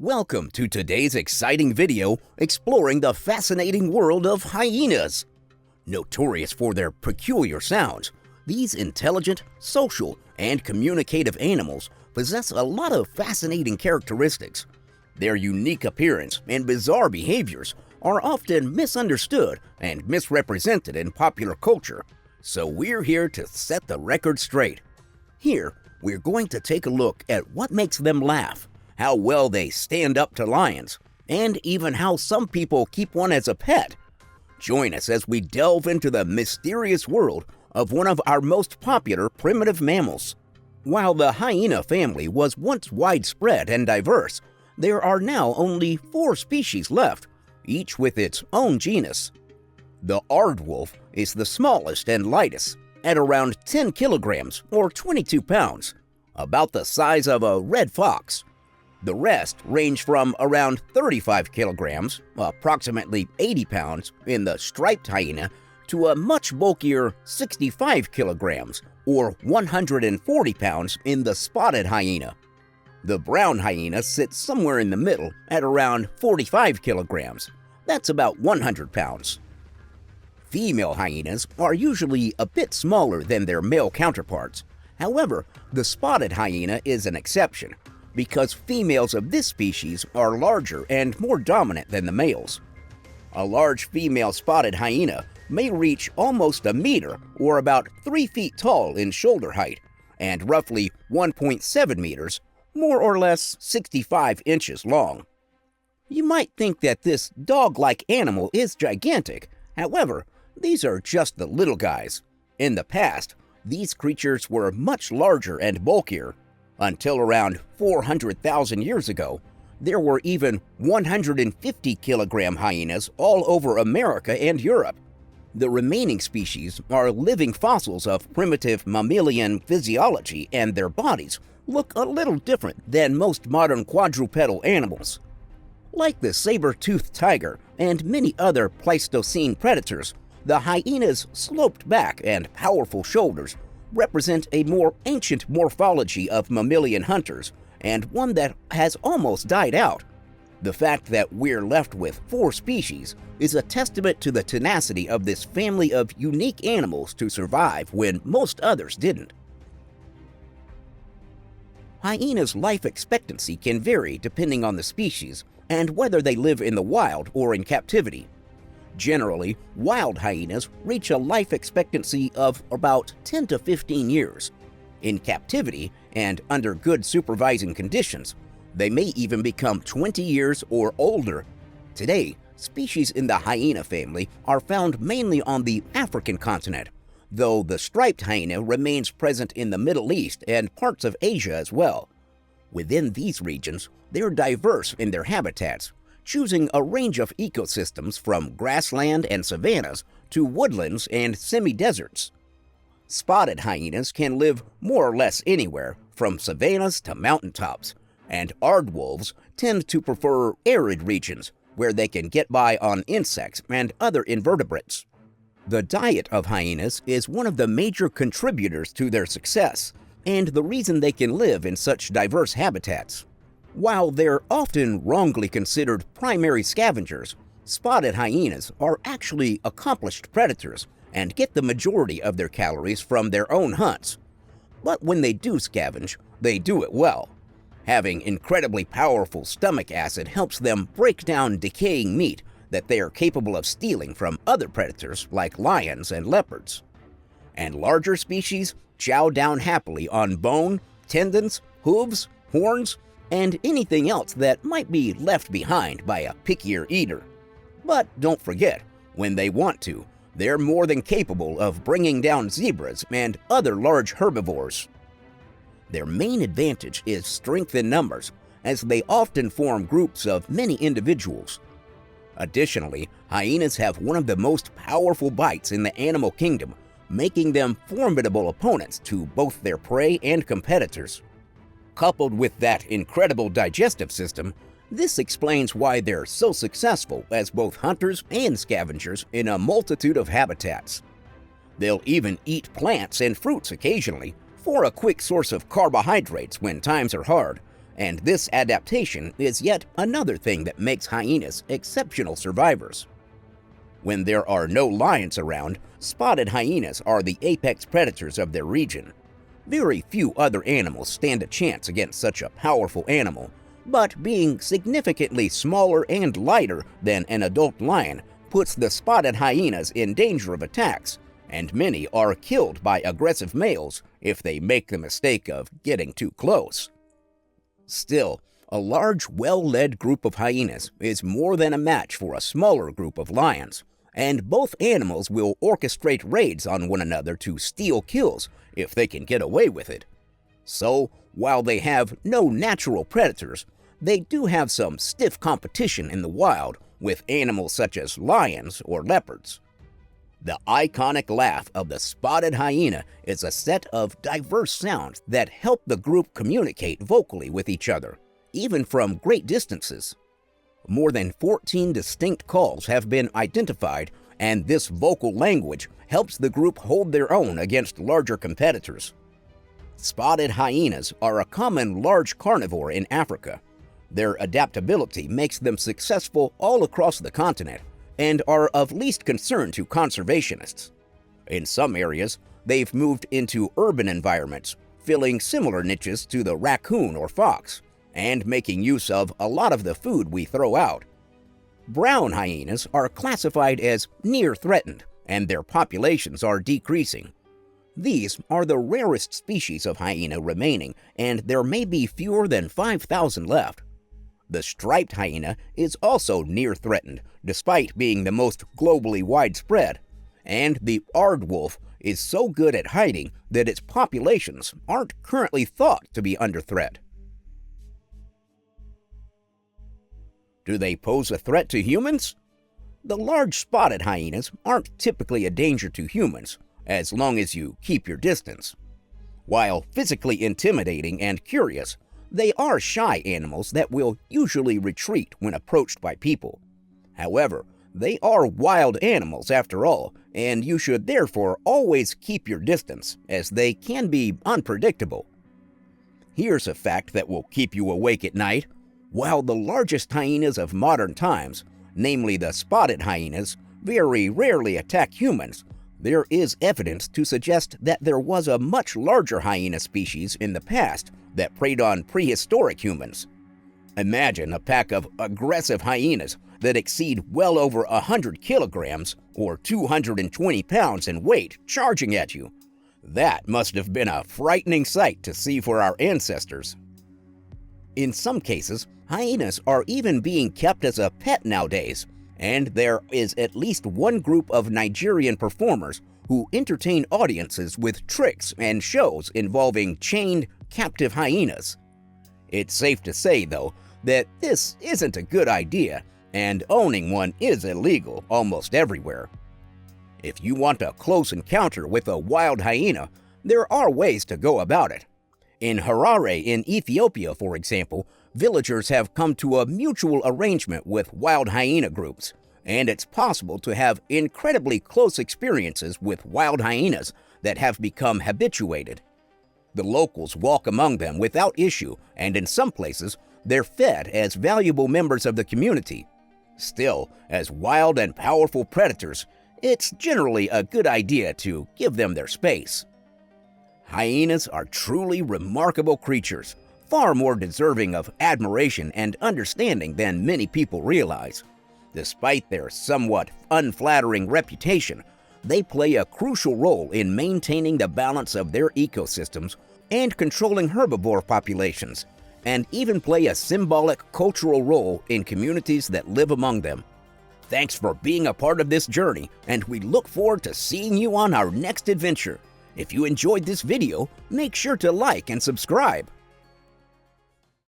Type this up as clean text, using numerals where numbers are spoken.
Welcome to today's exciting video exploring the fascinating world of hyenas. Notorious for their peculiar sounds, these intelligent, social, and communicative animals possess a lot of fascinating characteristics. Their unique appearance and bizarre behaviors are often misunderstood and misrepresented in popular culture, so we're here to set the record straight. Here, we're going to take a look at what makes them laugh, how well they stand up to lions, and even how some people keep one as a pet. Join us as we delve into the mysterious world of one of our most popular primitive mammals. While the hyena family was once widespread and diverse, there are now only 4 species left, each with its own genus. The aardwolf is the smallest and lightest, at around 10 kilograms or 22 pounds, about the size of a red fox. The rest range from around 35 kilograms, approximately 80 pounds, in the striped hyena to a much bulkier 65 kilograms or 140 pounds in the spotted hyena. The brown hyena sits somewhere in the middle at around 45 kilograms. That's about 100 pounds. Female hyenas are usually a bit smaller than their male counterparts. However, the spotted hyena is an exception, because females of this species are larger and more dominant than the males. A large female spotted hyena may reach almost a meter or about 3 feet tall in shoulder height, and roughly 1.7 meters, more or less 65 inches long. You might think that this dog-like animal is gigantic. However, these are just the little guys. In the past, these creatures were much larger and bulkier. Until around 400,000 years ago, there were even 150-kilogram hyenas all over America and Europe. The remaining species are living fossils of primitive mammalian physiology, and their bodies look a little different than most modern quadrupedal animals. Like the saber-toothed tiger and many other Pleistocene predators, the hyena's sloped back and powerful shoulders represent a more ancient morphology of mammalian hunters, and one that has almost died out. The fact that we're left with 4 species is a testament to the tenacity of this family of unique animals to survive when most others didn't. Hyenas' life expectancy can vary depending on the species and whether they live in the wild or in captivity. Generally, wild hyenas reach a life expectancy of about 10 to 15 years. In captivity and under good supervising conditions, they may even become 20 years or older. Today, species in the hyena family are found mainly on the African continent, though the striped hyena remains present in the Middle East and parts of Asia as well. Within these regions, they're diverse in their habitats, choosing a range of ecosystems from grassland and savannas to woodlands and semi-deserts. Spotted hyenas can live more or less anywhere, from savannas to mountaintops, and aardwolves tend to prefer arid regions where they can get by on insects and other invertebrates. The diet of hyenas is one of the major contributors to their success, and the reason they can live in such diverse habitats. While they're often wrongly considered primary scavengers, spotted hyenas are actually accomplished predators and get the majority of their calories from their own hunts. But when they do scavenge, they do it well. Having incredibly powerful stomach acid helps them break down decaying meat that they are capable of stealing from other predators like lions and leopards. And larger species chow down happily on bone, tendons, hooves, horns, and anything else that might be left behind by a pickier eater. But don't forget, when they want to, they're more than capable of bringing down zebras and other large herbivores. Their main advantage is strength in numbers, as they often form groups of many individuals. Additionally, hyenas have one of the most powerful bites in the animal kingdom, making them formidable opponents to both their prey and competitors. Coupled with that incredible digestive system, this explains why they're so successful as both hunters and scavengers in a multitude of habitats. They'll even eat plants and fruits occasionally for a quick source of carbohydrates when times are hard, and this adaptation is yet another thing that makes hyenas exceptional survivors. When there are no lions around, spotted hyenas are the apex predators of their region. Very few other animals stand a chance against such a powerful animal, but being significantly smaller and lighter than an adult lion puts the spotted hyenas in danger of attacks, and many are killed by aggressive males if they make the mistake of getting too close. Still, a large, well-led group of hyenas is more than a match for a smaller group of lions, and both animals will orchestrate raids on one another to steal kills if they can get away with it. So, while they have no natural predators, they do have some stiff competition in the wild with animals such as lions or leopards. The iconic laugh of the spotted hyena is a set of diverse sounds that help the group communicate vocally with each other, even from great distances. More than 14 distinct calls have been identified, and this vocal language helps the group hold their own against larger competitors. Spotted hyenas are a common large carnivore in Africa. Their adaptability makes them successful all across the continent and are of least concern to conservationists. In some areas, they've moved into urban environments, filling similar niches to the raccoon or fox, and making use of a lot of the food we throw out. Brown hyenas are classified as near threatened, and their populations are decreasing. These are the rarest species of hyena remaining, and there may be fewer than 5,000 left. The striped hyena is also near threatened, despite being the most globally widespread, and the aardwolf is so good at hiding that its populations aren't currently thought to be under threat. Do they pose a threat to humans? The large spotted hyenas aren't typically a danger to humans, as long as you keep your distance. While physically intimidating and curious, they are shy animals that will usually retreat when approached by people. However, they are wild animals after all, and you should therefore always keep your distance, as they can be unpredictable. Here's a fact that will keep you awake at night. While the largest hyenas of modern times, namely the spotted hyenas, very rarely attack humans, there is evidence to suggest that there was a much larger hyena species in the past that preyed on prehistoric humans. Imagine a pack of aggressive hyenas that exceed well over 100 kilograms or 220 pounds in weight charging at you. That must have been a frightening sight to see for our ancestors. In some cases, hyenas are even being kept as a pet nowadays, and there is at least one group of Nigerian performers who entertain audiences with tricks and shows involving chained, captive hyenas. It's safe to say, though, that this isn't a good idea, and owning one is illegal almost everywhere. If you want a close encounter with a wild hyena, there are ways to go about it. In Harare in Ethiopia, for example, villagers have come to a mutual arrangement with wild hyena groups, and it's possible to have incredibly close experiences with wild hyenas that have become habituated. The locals walk among them without issue, and in some places, they're fed as valuable members of the community. Still, as wild and powerful predators, it's generally a good idea to give them their space. Hyenas are truly remarkable creatures, far more deserving of admiration and understanding than many people realize. Despite their somewhat unflattering reputation, they play a crucial role in maintaining the balance of their ecosystems and controlling herbivore populations, and even play a symbolic cultural role in communities that live among them. Thanks for being a part of this journey, and we look forward to seeing you on our next adventure. If you enjoyed this video, make sure to like and subscribe.